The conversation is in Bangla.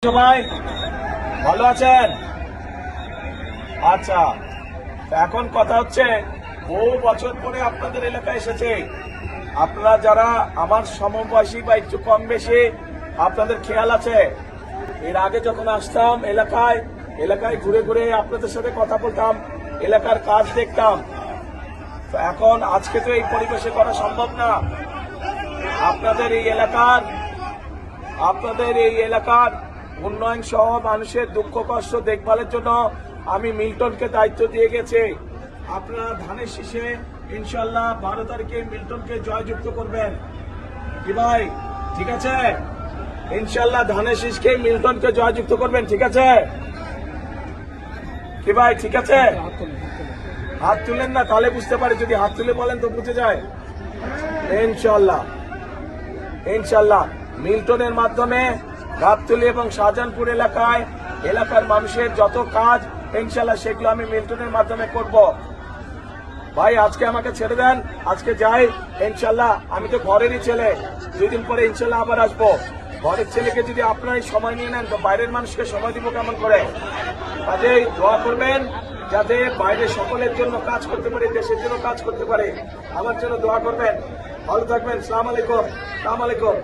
সবাই ভালো আছেন? আচ্ছা, এখন কথা হচ্ছে বহু বছর পরে আপনাদের এলাকায় এসেছে। আপনারা যারা আমার সমবয়সী বা একটু কম বেশি, আপনাদের খেয়াল আছে এর আগে যখন আসতাম এলাকায় ঘুরে ঘুরে আপনাদের সাথে কথা বলতাম, এলাকার কাজ দেখতাম। তো এখন আজকে তো এই পরিবেশে করা সম্ভব না। আপনাদের এই এলাকার উন্নয়ন সহ মানুষের দুঃখ কষ্ট দেখভালের জন্য আমি মিল্টনকে দায়িত্ব দিয়ে গেছি। আপনারা ধানের শীষে ইনশাল্লাহ 12 তারিখে মিল্টনকে জয়যুক্ত করবেন। কি ভাই ঠিক আছে? ইনশাল্লাহ ধানের শীষকে মিল্টনকে জয়যুক্ত করবেন, ঠিক আছে? কি ভাই ঠিক আছে? হাত তুলেন না, তাহলে বুঝতে পারি। যদি হাত তুলে বলেন তো বুঝে যায়। ইনশাল্লাহ মিল্টনের মাধ্যমে গাবতলী এবং শাহজাহানপুর এলাকার মানুষের যত কাজ ইনশাল্লাহ সেগুলো আমি মিল্টনের মাধ্যমে করব। ভাই আজকে আমাকে ছেড়ে দেন, আজকে যাই ইনশাল্লাহ। আমি তো ঘরেরই ছেলে, 2 দিন পরে ইনশাল্লাহ আবার আসবো। ঘরের ছেলেকে যদি আপনারাই সময় নিয়ে নেন তো বাইরের মানুষকে সময় দিব কেমন করে? কাজেই দোয়া করবেন যাতে বাইরে সকলের জন্য কাজ করতে পারে, দেশের জন্য কাজ করতে পারে। আমার জন্য দোয়া করবেন। ভালো থাকবেন। সালাম আলাইকুম।